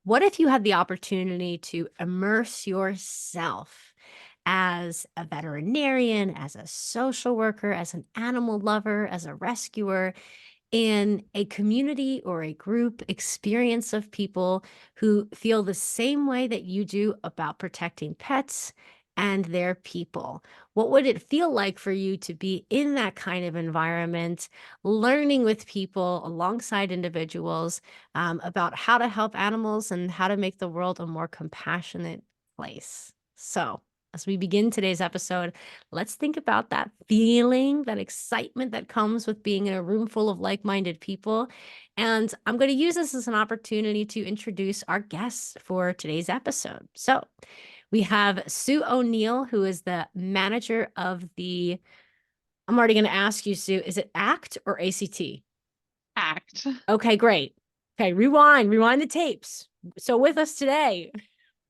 What if you had the opportunity to immerse yourself as a veterinarian, as a social worker, as an animal lover, as a rescuer in a community or a group experience of people who feel the same way that you do about protecting pets and their people? What would it feel like for you to be in that kind of environment, learning with people alongside individuals about how to help animals and how to make the world a more compassionate place? So, as we begin today's episode, let's think about that feeling, that excitement that comes with being in a room full of like-minded people. And I'm going to use this as an opportunity to introduce our guests for today's episode. So we have Sue O'Neill, who is the manager of the, I'm already going to ask you, Sue, is it ACT or ACT? ACT. Okay, great. Okay, rewind the tapes. So with us today,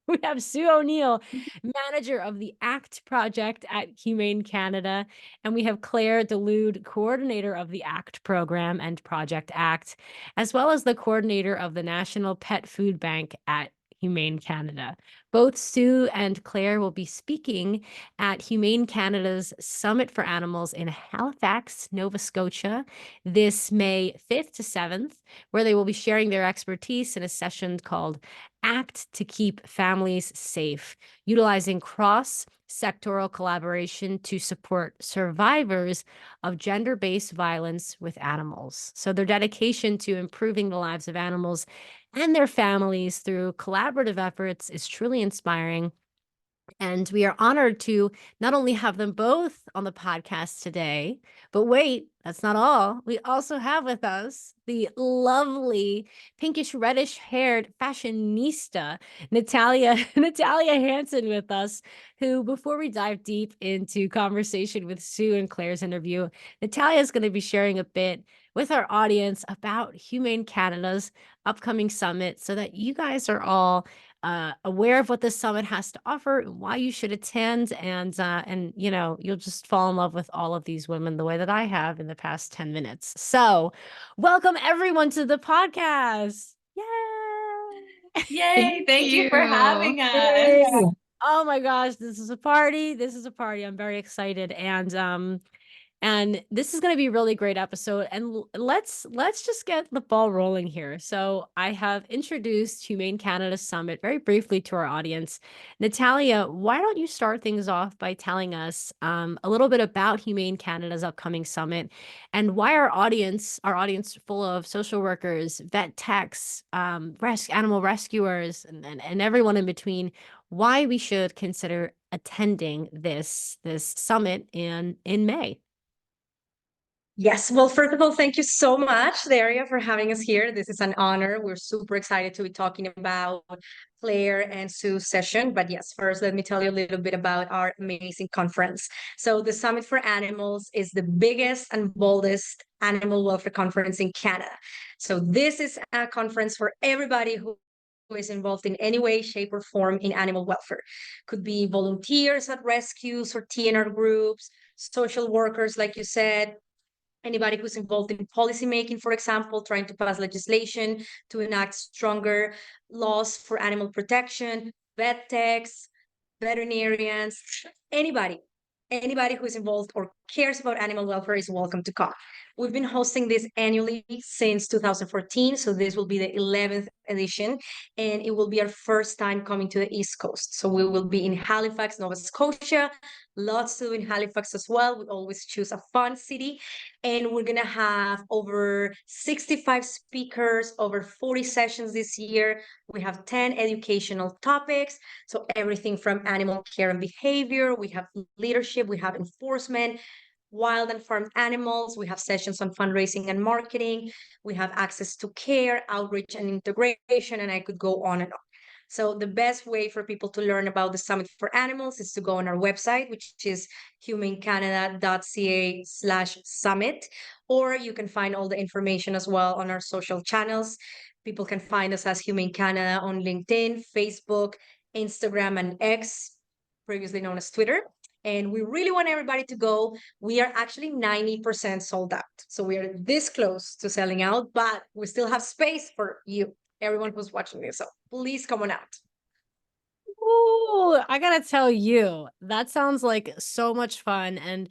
we have Sue O'Neill, manager of the ACT project at Humane Canada, and we have Claire Dulude, coordinator of the ACT program and Project ACT, as well as the coordinator of the National Pet Food Bank at Humane Canada. Both Sue and Claire will be speaking at Humane Canada's Summit for Animals in Halifax, Nova Scotia, this May 5th to 7th, where they will be sharing their expertise in a session called Act to Keep Families Safe, utilizing cross-sectoral collaboration to support survivors of gender-based violence with animals. So their dedication to improving the lives of animals and their families through collaborative efforts is truly inspiring. And we are honored to not only have them both on the podcast today, but wait, that's not all. We also have with us the lovely pinkish reddish haired fashionista, Natalia Hansen with us, who before we dive deep into conversation with Sue and Claire's interview, Natalia is going to be sharing a bit with our audience about Humane Canada's upcoming summit so that you guys are all aware of what this summit has to offer, why you should attend, and you know, you'll just fall in love with all of these women the way that I have in the past 10 minutes. So, welcome everyone to the podcast. Yay! Yay! Thank you for having us. Oh my gosh, this is a party. This is a party. I'm very excited. And this is going to be a really great episode. And let's just get the ball rolling here. So I have introduced Humane Canada Summit very briefly to our audience. Natalia, why don't you start things off by telling us a little bit about Humane Canada's upcoming summit and why our audience full of social workers, vet techs, animal rescuers, and everyone in between, why we should consider attending this summit in May. Yes. Well, first of all, thank you so much, Daria, for having us here. This is an honor. We're super excited to be talking about Claire and Sue's session. But yes, first, let me tell you a little bit about our amazing conference. So the Summit for Animals is the biggest and boldest animal welfare conference in Canada. So this is a conference for everybody who is involved in any way, shape, or form in animal welfare. Could be volunteers at rescues or TNR groups, social workers, like you said, anybody who's involved in policymaking, for example, trying to pass legislation to enact stronger laws for animal protection, vet techs, veterinarians, anybody, anybody who is involved or cares about animal welfare is welcome to come. We've been hosting this annually since 2014, so this will be the 11th edition, and it will be our first time coming to the East Coast. So we will be in Halifax, Nova Scotia, lots to do in Halifax as well. We always choose a fun city, and we're going to have over 65 speakers, over 40 sessions this year. We have 10 educational topics, so everything from animal care and behavior, we have leadership, we have enforcement, wild and farmed animals, we have sessions on fundraising and marketing, we have access to care, outreach and integration, and I could go on and on. So the best way for people to learn about the Summit for Animals is to go on our website, which is humanecanada.ca/summit, or you can find all the information as well on our social channels. People can find us as Humane Canada on LinkedIn, Facebook, Instagram, and X, previously known as Twitter. And we really want everybody to go. We are actually 90% sold out. So we are this close to selling out, but we still have space for you, everyone who's watching this. So please come on out. Ooh, I gotta tell you, that sounds like so much fun. And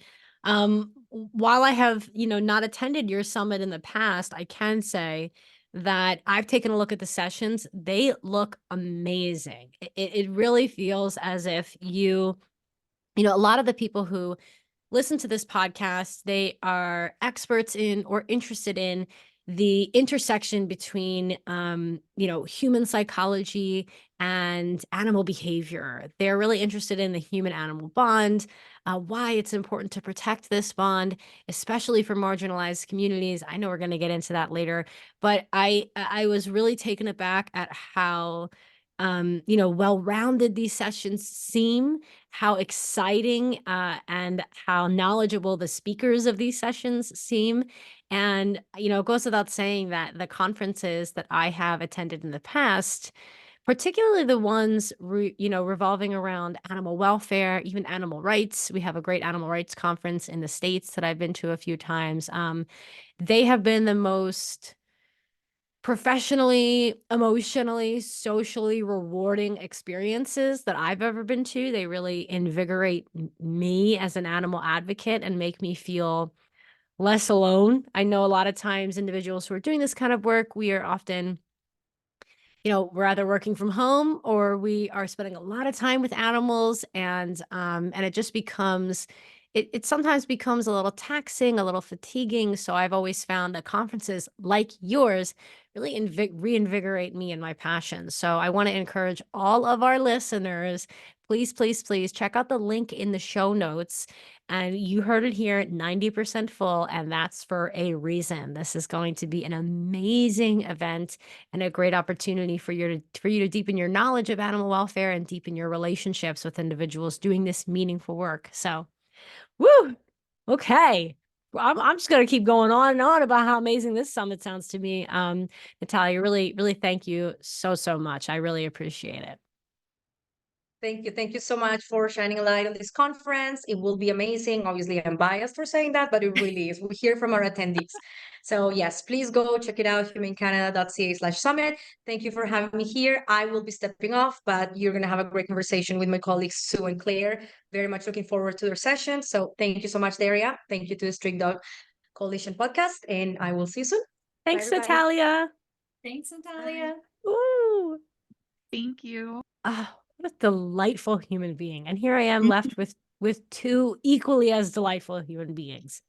while I have, not attended your summit in the past, I can say that I've taken a look at the sessions. They look amazing. It really feels as if a lot of the people who listen to this podcast, they are experts in or interested in the intersection between human psychology and animal behavior. They're really interested in the human animal bond, why it's important to protect this bond, especially for marginalized communities. I know we're going to get into that later, but I was really taken aback at how well-rounded these sessions seem, how exciting and how knowledgeable the speakers of these sessions seem. And, it goes without saying that the conferences that I have attended in the past, particularly the ones, revolving around animal welfare, even animal rights. We have a great animal rights conference in the States that I've been to a few times. They have been the most professionally, emotionally, socially rewarding experiences that I've ever been to. They really invigorate me as an animal advocate and make me feel less alone. I know a lot of times individuals who are doing this kind of work, we are often we're either working from home or we are spending a lot of time with animals, and it just becomes it sometimes becomes a little taxing, a little fatiguing. So I've always found that conferences like yours really reinvigorate me and my passion. So I want to encourage all of our listeners, please, please, please check out the link in the show notes. And you heard it here, 90% full, and that's for a reason. This is going to be an amazing event and a great opportunity for you to deepen your knowledge of animal welfare and deepen your relationships with individuals doing this meaningful work. So, woo, okay. I'm just going to keep going on and on about how amazing this summit sounds to me. Natalia, really, really thank you so, so much. I really appreciate it. Thank you. Thank you so much for shining a light on this conference. It will be amazing. Obviously, I'm biased for saying that, but it really is. We hear from our attendees. So yes, please go check it out, humanecanada.ca/summit. Thank you for having me here. I will be stepping off, but you're going to have a great conversation with my colleagues, Sue and Claire. Very much looking forward to their session. So thank you so much, Daria. Thank you to the Street Dog Coalition podcast, and I will see you soon. Thanks, Bye, everybody. Natalia. Thanks, Natalia. Ooh. Thank you. Oh, what a delightful human being. And here I am left with two equally as delightful human beings.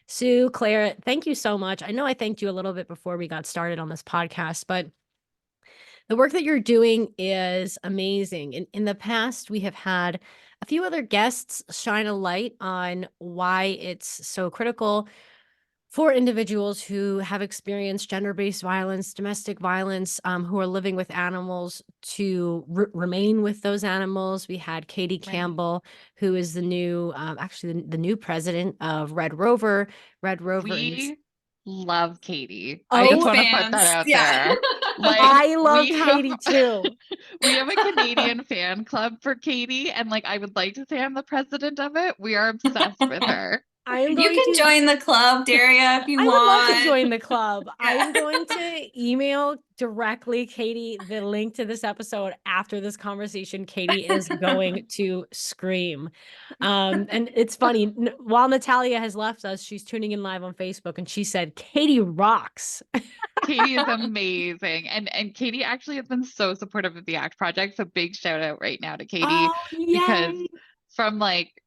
Sue, Claire, thank you so much. I know I thanked you a little bit before we got started on this podcast, but the work that you're doing is amazing. In the past, we have had a few other guests shine a light on why it's so critical for individuals who have experienced gender-based violence, domestic violence, who are living with animals to remain with those animals. We had Katie Campbell, who is the new, actually the new president of Red Rover. Red Rover. We love Katie. Oh, I just want to put that out there. Like, I love Katie too. We have a Canadian fan club for Katie, and I would like to say I'm the president of it. We are obsessed with her. You can join the club, Daria, if you want. I would love to join the club. I'm going to email directly Katie the link to this episode after this conversation. Katie is going to scream. And it's funny, while Natalia has left us, she's tuning in live on Facebook, and she said, Katie rocks. Katie is amazing. And Katie actually has been so supportive of the ACT project. So big shout out right now to Katie. Because from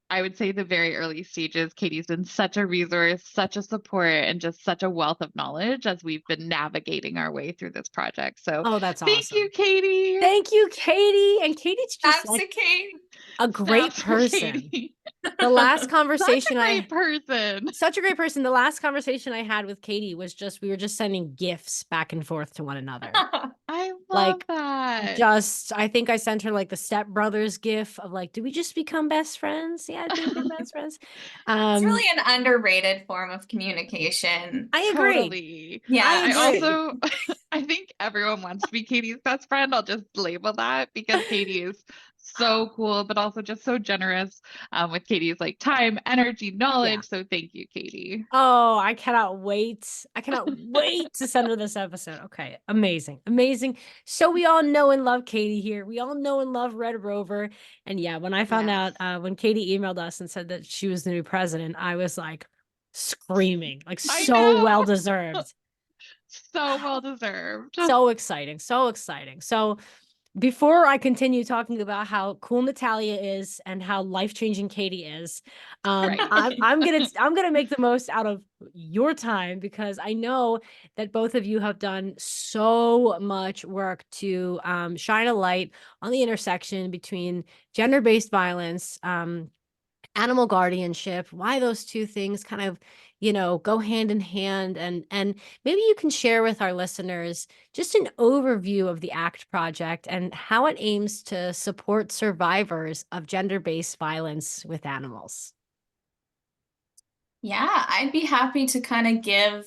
I would say the very early stages, Katie's been such a resource, such a support, and just such a wealth of knowledge as we've been navigating our way through this project. So that's awesome. Thank you, Katie. Thank you, Katie. And Katie's just a great person. The last conversation such a great person. The last conversation I had with Katie was we were just sending gifts back and forth to one another. I love that. I think I sent her the Step Brothers gif of do we just become best friends? Yeah, do we become best friends? It's really an underrated form of communication. I agree. Totally. Yeah. I also I think everyone wants to be Katie's best friend. I'll just label that because Katie is so cool, but also just so generous with Katie's like time, energy, knowledge. So thank you, Katie. Oh, I cannot wait. I cannot wait to send her this episode. Okay. Amazing. Amazing. So we all know and love Katie here. We all know and love Red Rover. And yeah, when I found out, when Katie emailed us and said that she was the new president, I was like screaming, like so well deserved. So well deserved. So exciting. So exciting. So before I continue talking about how cool Natalia is and how life-changing Katie is, Right. I'm gonna make the most out of your time because I know that both of you have done so much work to shine a light on the intersection between gender-based violence, animal guardianship, why those two things kind of, go hand in hand. And maybe you can share with our listeners just an overview of the ACT project and how it aims to support survivors of gender-based violence with animals. Yeah, I'd be happy to kind of give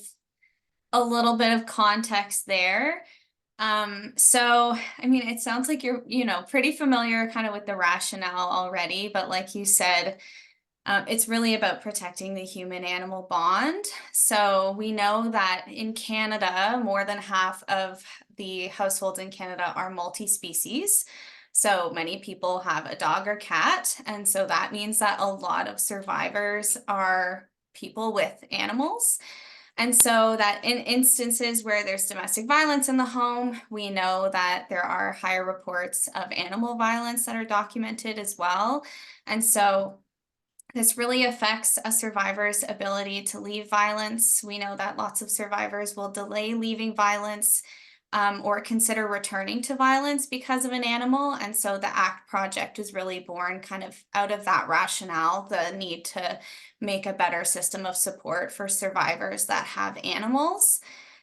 a little bit of context there. So, I mean, it sounds like you're, pretty familiar kind of with the rationale already, but like you said, it's really about protecting the human-animal bond. So we know that in Canada, more than half of the households in Canada are multi-species. So many people have a dog or cat. And so that means that a lot of survivors are people with animals. And so that in instances where there's domestic violence in the home, we know that there are higher reports of animal violence that are documented as well. And so this really affects a survivor's ability to leave violence. We know that lots of survivors will delay leaving violence or consider returning to violence because of an animal. And so the ACT project was really born kind of out of that rationale, the need to make a better system of support for survivors that have animals.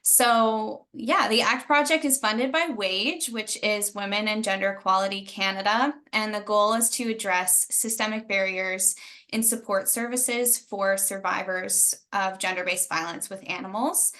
So yeah, the ACT project is funded by WAGE, which is Women and Gender Equality Canada. And the goal is to address systemic barriers in support services for survivors of gender-based violence with animals.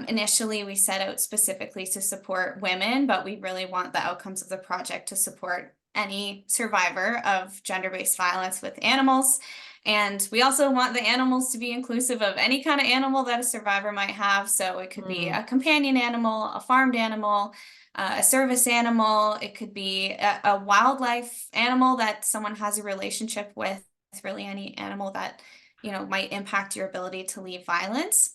Initially, we set out specifically to support women, but we really want the outcomes of the project to support any survivor of gender-based violence with animals. And we also want the animals to be inclusive of any kind of animal that a survivor might have. So it could be a companion animal, a farmed animal, a service animal. It could be a wildlife animal that someone has a relationship with, really any animal that, might impact your ability to leave violence.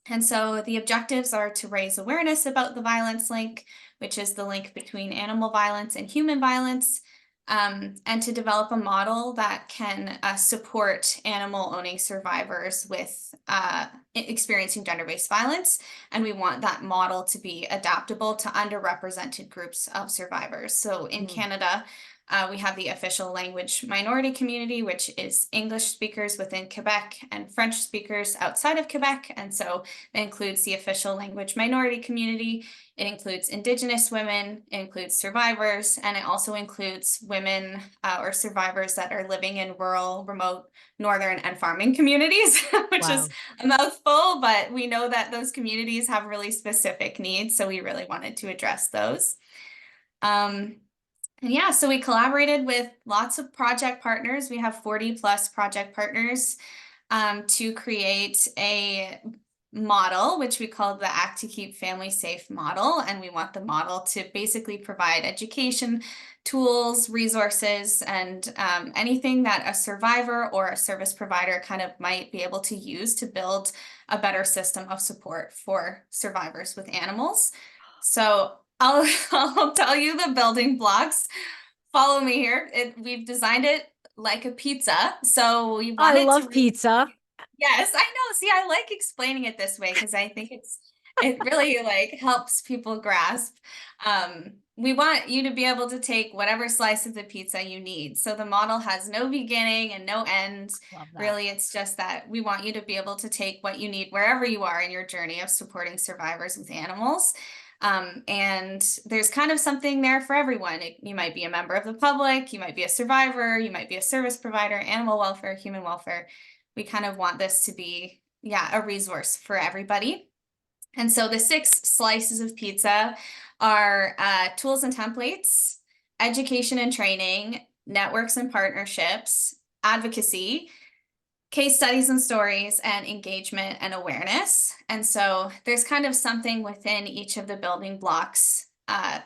And so the objectives are to raise awareness about the violence link, which is the link between animal violence and human violence, and to develop a model that can support animal owning survivors with experiencing gender-based violence. And we want that model to be adaptable to underrepresented groups of survivors. So in Canada, we have the official language minority community, which is English speakers within Quebec and French speakers outside of Quebec. And so it includes the official language minority community. It includes Indigenous women, it includes survivors, and it also includes women or survivors that are living in rural, remote, northern, and farming communities, which is a mouthful, but we know that those communities have really specific needs. So we really wanted to address those. And yeah, so we collaborated with lots of project partners. We have 40 plus project partners to create a model, which we call the Act to Keep Families Safe model. And we want the model to basically provide education, tools, resources, and anything that a survivor or a service provider kind of might be able to use to build a better system of support for survivors with animals. So I'll tell you the building blocks. Follow me here. We've designed it like a pizza. So we want I love pizza. Yes, I know. See, I like explaining it this way because I think it really like helps people grasp. We want you to be able to take whatever slice of the pizza you need. So the model has no beginning and no end. Really, it's just that we want you to be able to take what you need wherever you are in your journey of supporting survivors with animals. And there's kind of something there for everyone. You might be a member of the public, you might be a survivor, you might be a service provider, animal welfare, human welfare. We kind of want this to be, a resource for everybody. And so the 6 slices of pizza are tools and templates, education and training, networks and partnerships, advocacy, case studies and stories, and engagement and awareness. And so there's kind of something within each of the building blocks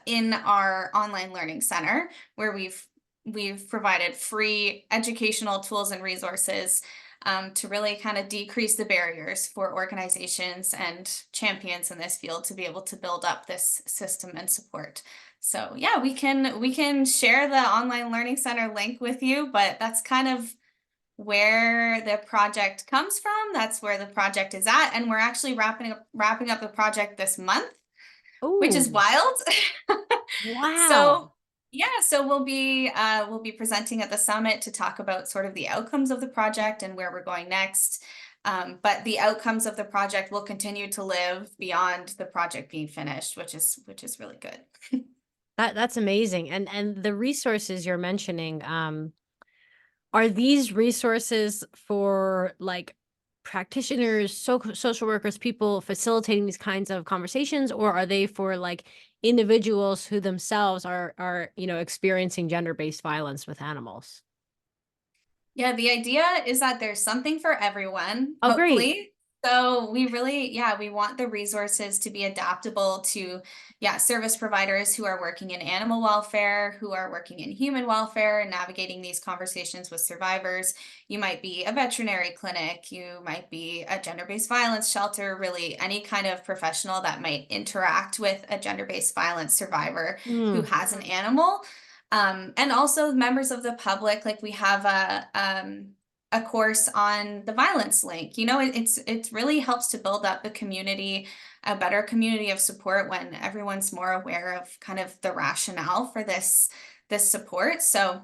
in our online learning center where we've provided free educational tools and resources to really kind of decrease the barriers for organizations and champions in this field to be able to build up this system and support. So yeah, we can share the online learning center link with you, but that's kind of where the project comes from. That's where the project is at, and we're actually wrapping up the project this month, which is Ooh, wild. wow. So yeah, so we'll be presenting at the summit to talk about sort of the outcomes of the project and where we're going next. But the outcomes of the project will continue to live beyond the project being finished, which is really good. That's amazing. And the resources you're mentioning, are these resources for like practitioners, social workers, people facilitating these kinds of conversations, or are they for like individuals who themselves are, you know, experiencing gender-based violence with animals? Yeah, the idea is that there's something for everyone, Oh, great. hopefully. So we really, we want the resources to be adaptable to, service providers who are working in animal welfare, who are working in human welfare, and navigating these conversations with survivors. You might be a veterinary clinic, you might be a gender-based violence shelter, really any kind of professional that might interact with a gender-based violence survivor who has an animal. And also members of the public, like we have a course on the violence link. You know, it really helps to build up the community, a better community of support when everyone's more aware of kind of the rationale for this support. So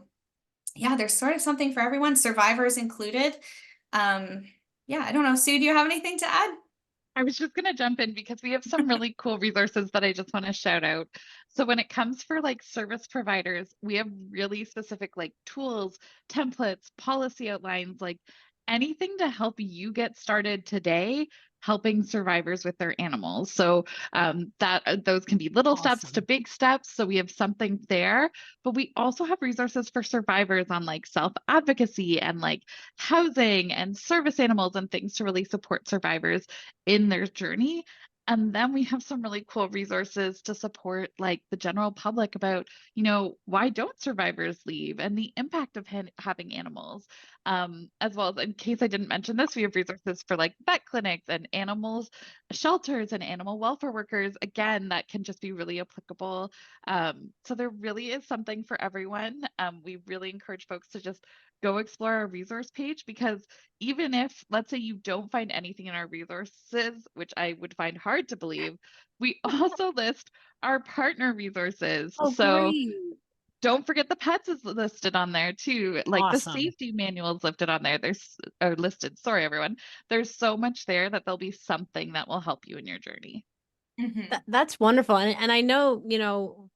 yeah, there's sort of something for everyone, survivors included. Yeah, I don't know. Sue, do you have anything to add? I was just going to jump in because we have some really cool resources that I just want to shout out. So when it comes for like service providers, we have really specific like tools, templates, policy outlines, like anything to help you get started today helping survivors with their animals. So those can be little steps to big steps. So we have something there, but we also have resources for survivors on like self-advocacy and like housing and service animals and things to really support survivors in their journey. And then we have some really cool resources to support like the general public about, you know, why don't survivors leave and the impact of having animals. As well as, in case I didn't mention this, we have resources for like vet clinics and animals shelters and animal welfare workers, again, that can just be really applicable. So there really is something for everyone. We really encourage folks to just go explore our resource page, because even if, let's say, you don't find anything in our resources, which I would find hard to believe, we also list our partner resources. Oh, So great. don't forget the pets is listed on there too. Like Awesome. the safety manuals listed on there. Are listed. Sorry, everyone. There's so much there that there'll be something that will help you in your journey. That's wonderful. And I know, you know,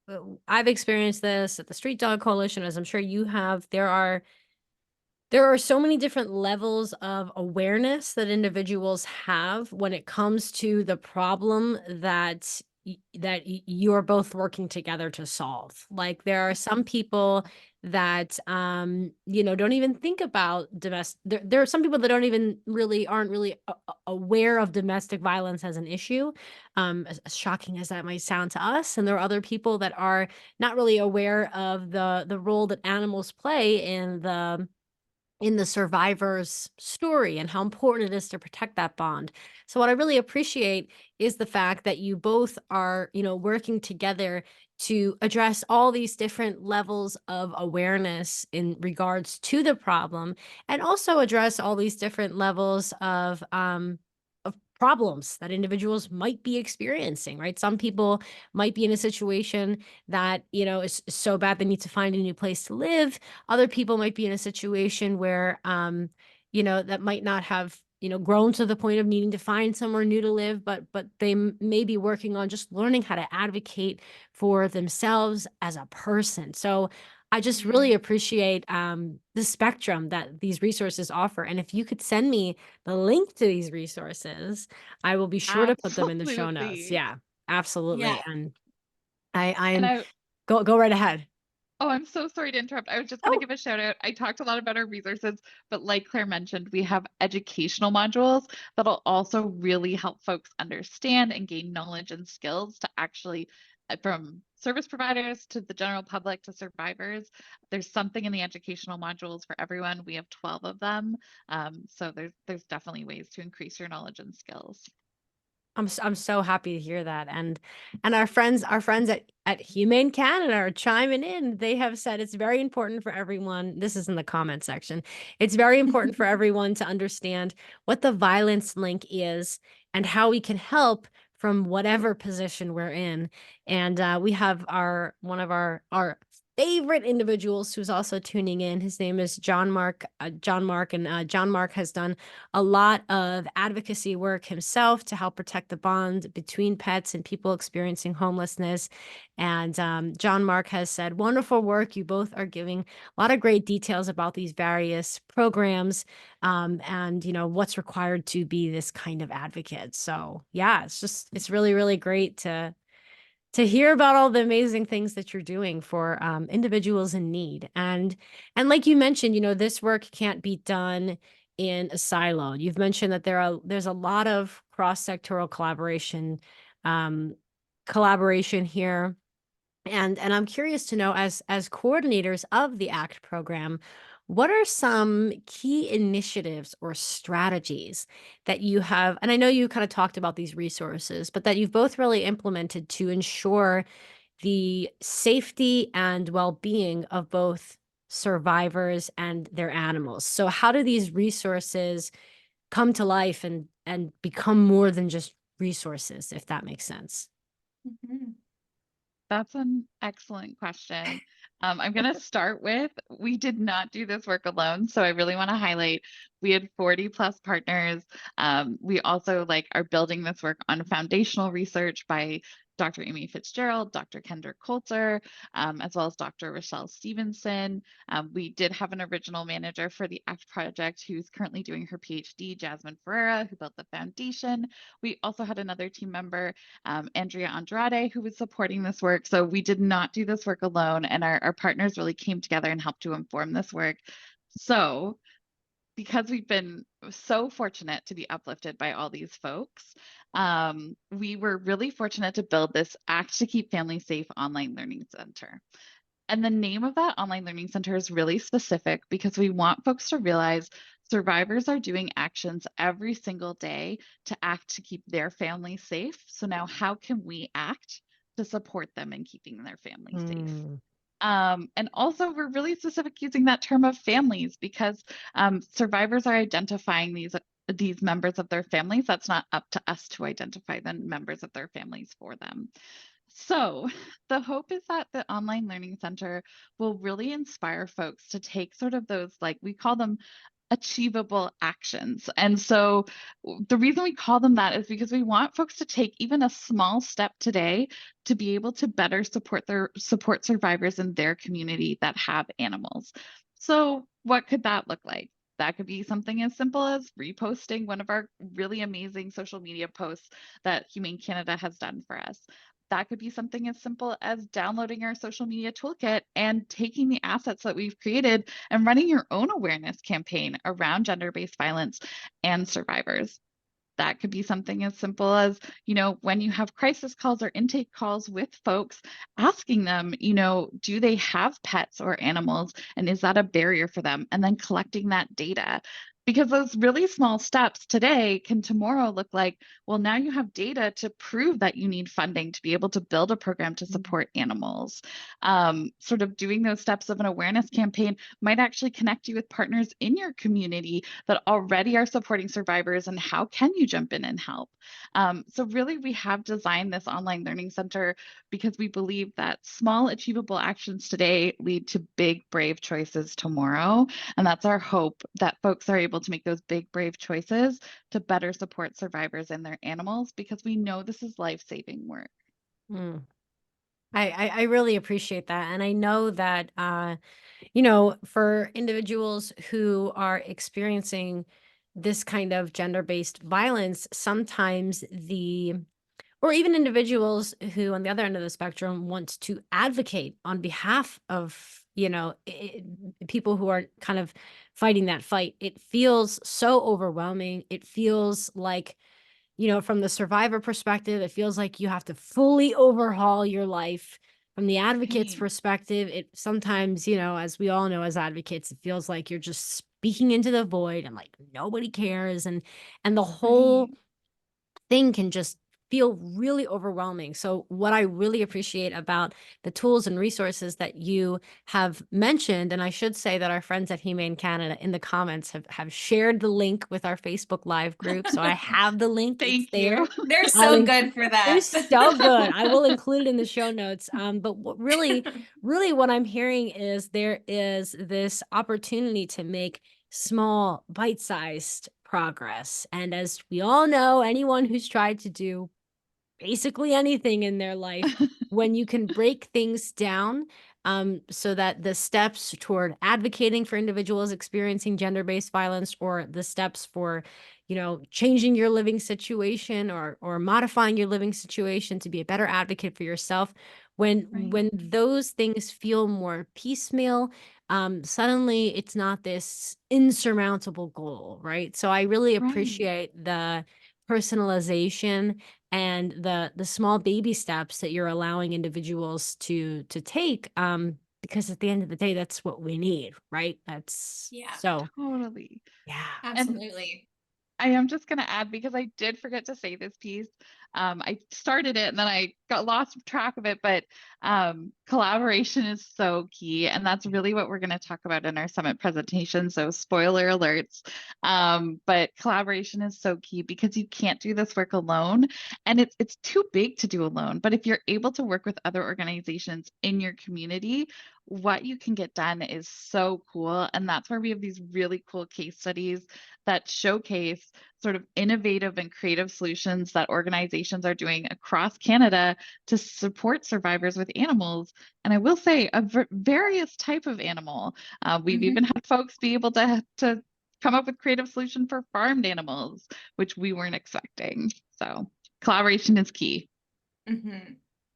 I've experienced this at the Street Dog Coalition, as I'm sure you have. There are so many different levels of awareness that individuals have when it comes to the problem that you're both working together to solve. Like there are some people that you know, don't even think about domestic. There are some people that aren't really aware of domestic violence as an issue, as shocking as that might sound to us. And there are other people that are not really aware of the role that animals play in the survivor's story and how important it is to protect that bond. So what I really appreciate is the fact that you both are, you know, working together to address all these different levels of awareness in regards to the problem, and also address all these different levels of problems that individuals might be experiencing, right? Some people might be in a situation that, you know, is so bad they need to find a new place to live. Other people might be in a situation where, you know, that might not have, you know, grown to the point of needing to find somewhere new to live, but they may be working on just learning how to advocate for themselves as a person. So I just really appreciate the spectrum that these resources offer. And if you could send me the link to these resources, I will be sure to put them in the show notes. Absolutely. Yeah, absolutely. Yeah. And And I'm go right ahead. Oh, I'm so sorry to interrupt. I was just going to give a shout out. I talked a lot about our resources, but like Claire mentioned, we have educational modules that'll also really help folks understand and gain knowledge and skills to actually, from service providers to the general public to survivors. There's something in the educational modules for everyone. We have 12 of them. So there's definitely ways to increase your knowledge and skills. I'm so happy to hear that. And our friends at Humane Canada are chiming in. They have said it's very important for everyone. This is in the comment section. It's very important for everyone to understand what the violence link is and how we can help from whatever position we're in. And we have one of our favorite individuals who's also tuning in. His name is John Mark. John Mark has done a lot of advocacy work himself to help protect the bond between pets and people experiencing homelessness. And John Mark has said, wonderful work. You both are giving a lot of great details about these various programs and, what's required to be this kind of advocate. So yeah, it's really, really great to hear about all the amazing things that you're doing for individuals in need. And like you mentioned, this work can't be done in a silo. You've mentioned that there's a lot of cross-sectoral collaboration here. And I'm curious to know, as coordinators of the ACT program, what are some key initiatives or strategies that you have? And I know you kind of talked about these resources, but that you've both really implemented to ensure the safety and well-being of both survivors and their animals. So how do these resources come to life and become more than just resources, if that makes sense? That's an excellent question. I'm going to start with, we did not do this work alone. So I really want to highlight, we had 40 plus partners. We also are building this work on foundational research by Dr. Amy Fitzgerald, Dr. Kendra Coulter, as well as Dr. Rochelle Stevenson. We did have an original manager for the ACT project who's currently doing her PhD, Jasmine Ferreira, who built the foundation. We also had another team member, Andrea Andrade, who was supporting this work. So we did not do this work alone, and our partners really came together and helped to inform this work. So because we've been so fortunate to be uplifted by all these folks, we were really fortunate to build this ACT to Keep Families Safe online learning center. And the name of that online learning center is really specific because we want folks to realize survivors are doing actions every single day to act to keep their family safe. So now how can we act to support them in keeping their family safe? And also we're really specific using that term of families because survivors are identifying these members of their families. That's not up to us to identify the members of their families for them. So the hope is that the online learning center will really inspire folks to take sort of those, we call them achievable actions. And so the reason we call them that is because we want folks to take even a small step today to be able to better support survivors in their community that have animals. So what could that look like? That could be something as simple as reposting one of our really amazing social media posts that Humane Canada has done for us. That could be something as simple as downloading our social media toolkit and taking the assets that we've created and running your own awareness campaign around gender-based violence and survivors. That could be something as simple as, when you have crisis calls or intake calls with folks, asking them, do they have pets or animals? And is that a barrier for them? And then collecting that data. Because those really small steps today can tomorrow look like, well, now you have data to prove that you need funding to be able to build a program to support animals. Sort of doing those steps of an awareness campaign might actually connect you with partners in your community that already are supporting survivors, and how can you jump in and help? So really, we have designed this online learning center because we believe that small achievable actions today lead to big, brave choices tomorrow. And that's our hope, that folks are able to make those big, brave choices to better support survivors and their animals, because we know this is life-saving work. I really appreciate that. And I know that, for individuals who are experiencing this kind of gender-based violence, sometimes or even individuals who on the other end of the spectrum want to advocate on behalf of, people who are kind of fighting that fight. It feels so overwhelming. It feels like, from the survivor perspective, it feels like you have to fully overhaul your life. From the advocate's Right. perspective, it sometimes, as we all know as advocates, it feels like you're just speaking into the void and like nobody cares. And the whole Right. thing can just feel really overwhelming. So what I really appreciate about the tools and resources that you have mentioned, and I should say that our friends at Humane Canada in the comments have shared the link with our Facebook Live group. So I have the link. It's Thank there. you. They're I'll so good for They're that. so good. I will include it in the show notes. But what really what I'm hearing is there is this opportunity to make small, bite-sized progress. And as we all know, anyone who's tried to do basically anything in their life, when you can break things down, so that the steps toward advocating for individuals experiencing gender-based violence, or the steps for, changing your living situation, or modifying your living situation to be a better advocate for yourself, when Right. those things feel more piecemeal, suddenly it's not this insurmountable goal, right? So I really Right. appreciate the personalization and the small baby steps that you're allowing individuals to take, because at the end of the day, that's what we need, right? That's Yeah, so, Totally. yeah. And absolutely. I am just going to add, because I did forget to say this piece. I started it and then I got lost track of it, but collaboration is so key. And that's really what we're going to talk about in our summit presentation. So spoiler alerts. But collaboration is so key, because you can't do this work alone, and it's too big to do alone. But if you're able to work with other organizations in your community, what you can get done is so cool. And that's where we have these really cool case studies that showcase sort of innovative and creative solutions that organizations are doing across Canada to support survivors with animals. And I will say various type of animal. We've even had folks be able to come up with creative solution for farmed animals, which we weren't expecting. So collaboration is key. Mm-hmm.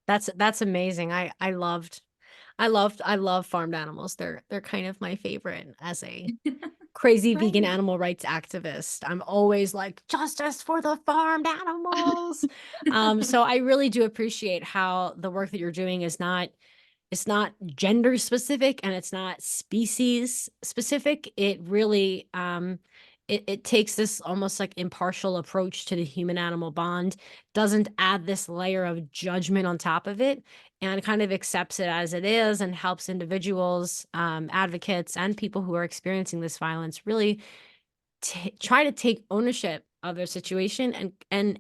That's amazing. I love farmed animals. They're kind of my favorite as a crazy vegan Right. animal rights activist. I'm always like, justice for the farmed animals. So I really do appreciate how the work that you're doing is not, it's not gender specific and it's not species specific. It really, it takes this almost like impartial approach to the human animal bond, doesn't add this layer of judgment on top of it, and kind of accepts it as it is, and helps individuals, advocates, and people who are experiencing this violence really try to take ownership of their situation, and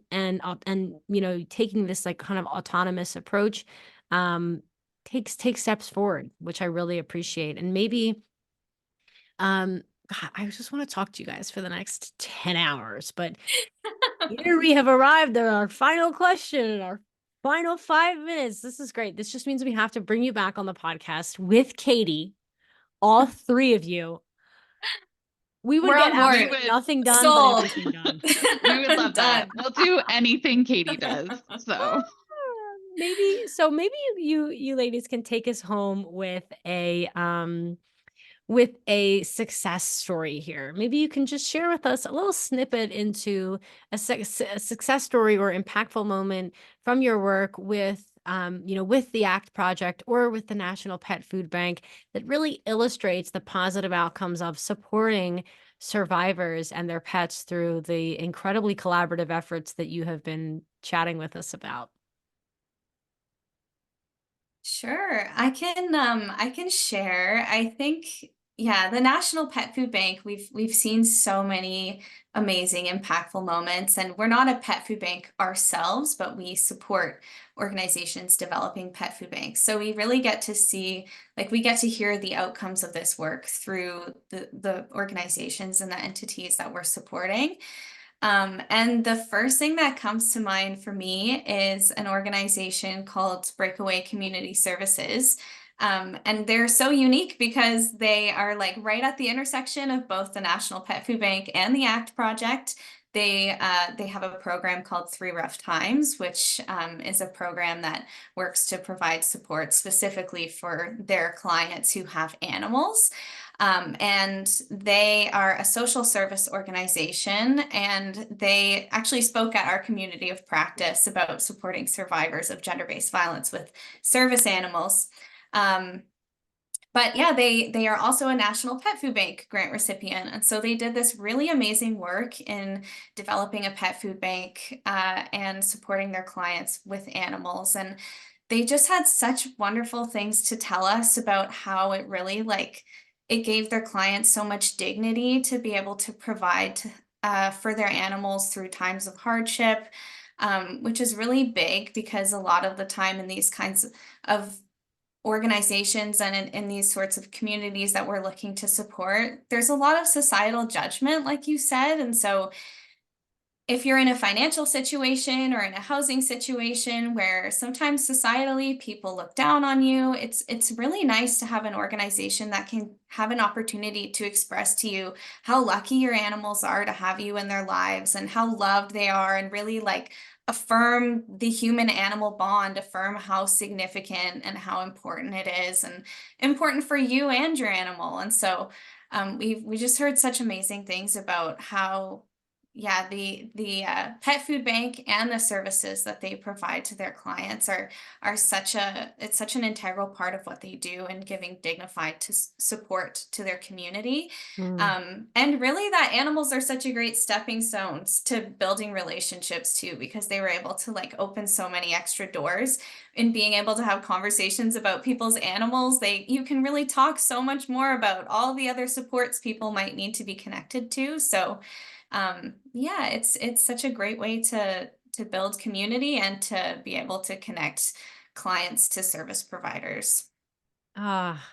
taking this like kind of autonomous approach, um take steps forward, which I really appreciate. And maybe, God, I just want to talk to you guys for the next 10 hours, but here we have arrived at our final question, our final 5 minutes. This is great. This just means we have to bring you back on the podcast with Katie, all three of you. We would We're get on board. absolutely nothing done, but Sold. everything done. We would love that. Done. We'll do anything Katie does. So Maybe you ladies can take us home with a success story here. Maybe you can just share with us a little snippet into a success story or impactful moment from your work with, with the ACT project or with the National Pet Food Bank, that really illustrates the positive outcomes of supporting survivors and their pets through the incredibly collaborative efforts that you have been chatting with us about. Sure. I can share. I think, yeah, the National Pet Food Bank, we've seen so many amazing, impactful moments. And we're not a pet food bank ourselves, but we support organizations developing pet food banks. So we really get to see, like, we get to hear the outcomes of this work through the organizations and the entities that we're supporting. And the first thing that comes to mind for me is an organization called Breakaway Community Services. And they're so unique because they are like right at the intersection of both the National Pet Food Bank and the ACT project. They have a program called 3 Rough Times, which is a program that works to provide support specifically for their clients who have animals. And they are a social service organization, and they actually spoke at our community of practice about supporting survivors of gender-based violence with service animals. But yeah, they are also a National Pet Food Bank grant recipient. And so they did this really amazing work in developing a pet food bank and supporting their clients with animals. And they just had such wonderful things to tell us about how it really it gave their clients so much dignity to be able to provide for their animals through times of hardship, which is really big because a lot of the time in these kinds of organizations and in these sorts of communities that we're looking to support, there's a lot of societal judgment, like you said. And so if you're in a financial situation or in a housing situation where sometimes societally people look down on you, it's really nice to have an organization that can have an opportunity to express to you how lucky your animals are to have you in their lives and how loved they are, and really affirm the human animal bond, affirm how significant and how important it is, and important for you and your animal. And so we just heard such amazing things about how, yeah, the pet food bank and the services that they provide to their clients are such an integral part of what they do, and giving dignified support to their community. And really that animals are such a great stepping stones to building relationships too, because they were able to open so many extra doors in being able to have conversations about people's animals. You can really talk so much more about all the other supports people might need to be connected to. So yeah, it's such a great way to build community and to be able to connect clients to service providers. Ah,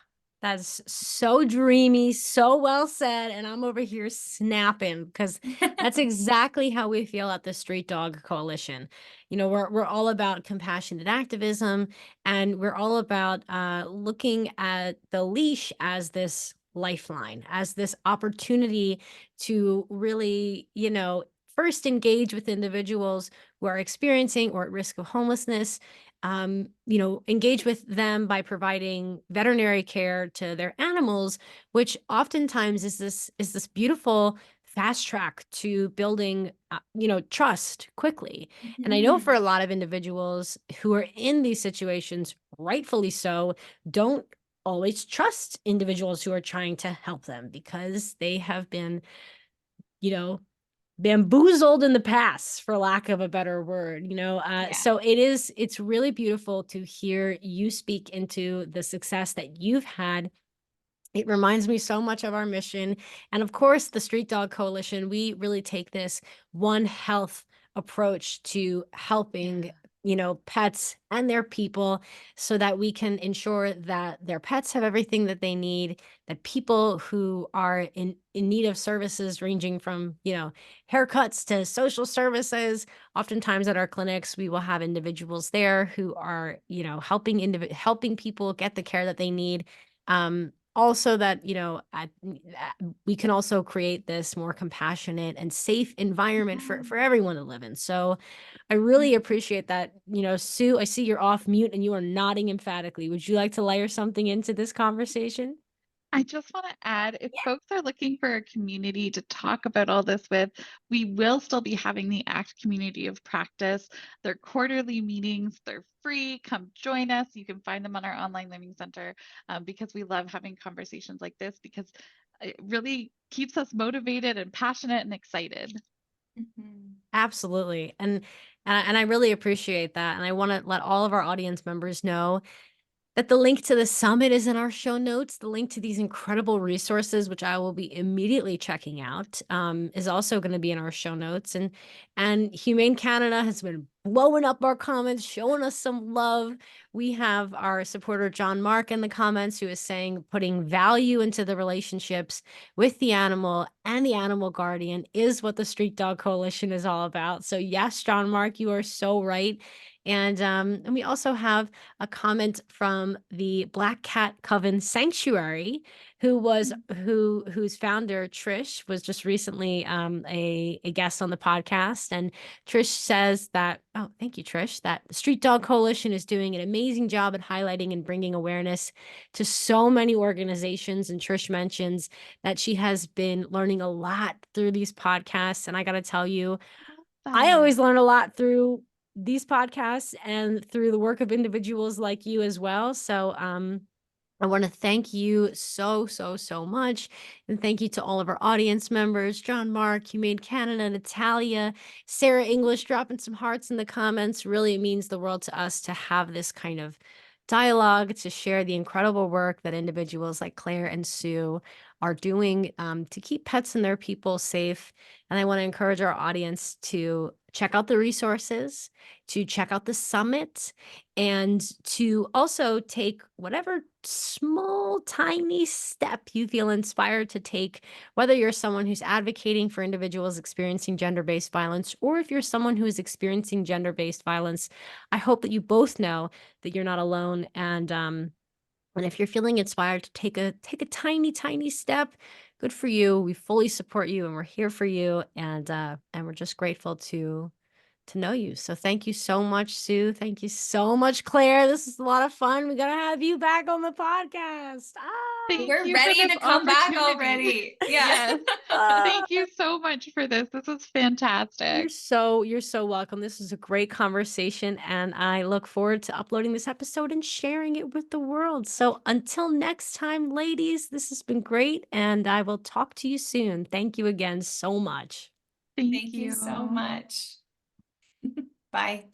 that's so dreamy, so well said. And I'm over here snapping because that's exactly how we feel at the Street Dog Coalition. You know, we're all about compassionate activism, and we're all about looking at the leash as this lifeline, as this opportunity to really, first engage with individuals who are experiencing or at risk of homelessness. Engage with them by providing veterinary care to their animals, which oftentimes is this beautiful fast track to building, trust quickly. And I know for a lot of individuals who are in these situations, rightfully so, don't always trust individuals who are trying to help them because they have been, bamboozled in the past, for lack of a better word. So it's really beautiful to hear you speak into the success that you've had. It reminds me so much of our mission. And of course, the Street Dog Coalition, we really take this One Health approach to helping pets and their people, so that we can ensure that their pets have everything that they need, that people who are in need of services ranging from, haircuts to social services, oftentimes at our clinics, we will have individuals there who are, helping people get the care that they need. Also that, we can also create this more compassionate and safe environment for everyone to live in. So I really appreciate that. Sue, I see you're off mute and you are nodding emphatically. Would you like to layer something into this conversation? I just want to add, if folks are looking for a community to talk about all this with, we will still be having the ACT Community of Practice. They're quarterly meetings. They're free. Come join us. You can find them on our online learning center, because we love having conversations like this, because it really keeps us motivated and passionate and excited. Absolutely. And I really appreciate that. And I want to let all of our audience members know that the link to the summit is in our show notes. The link to these incredible resources, which I will be immediately checking out, is also going to be in our show notes. And Humane Canada has been blowing up our comments, showing us some love. We have our supporter, John Mark, in the comments, who is saying putting value into the relationships with the animal and the animal guardian is what the Street Dog Coalition is all about. So yes, John Mark, you are so right. And we also have a comment from the Black Cat Coven Sanctuary, whose founder Trish was just recently a guest on the podcast. And Trish says that, oh, thank you, Trish, that the Street Dog Coalition is doing an amazing job at highlighting and bringing awareness to so many organizations. And Trish mentions that she has been learning a lot through these podcasts. And I got to tell you, I always learn a lot through these podcasts and through the work of individuals like you as well. So I want to thank you so, so, so much. And thank you to all of our audience members, John Mark, Humane Canada, Natalia, Sarah English, dropping some hearts in the comments. Really, it means the world to us to have this kind of dialogue, to share the incredible work that individuals like Claire and Sue are doing to keep pets and their people safe. And I want to encourage our audience to check out the resources, to check out the summit, and to also take whatever small, tiny step you feel inspired to take, whether you're someone who's advocating for individuals experiencing gender-based violence, or if you're someone who is experiencing gender-based violence. I hope that you both know that you're not alone. And if you're feeling inspired to take a tiny, tiny step, good for you. We fully support you, and we're here for you. And we're just grateful to know you. So thank you so much, Sue. Thank you so much, Claire. This is a lot of fun. We gotta have you back on the podcast. Thank We're you for ready this to come back opportunity. already. Yeah. Yes. Thank you so much for this. This was fantastic. You're so welcome. This was a great conversation, and I look forward to uploading this episode and sharing it with the world. So until next time, ladies, this has been great, and I will talk to you soon. Thank you again so much. Thank Thank you so much. Bye.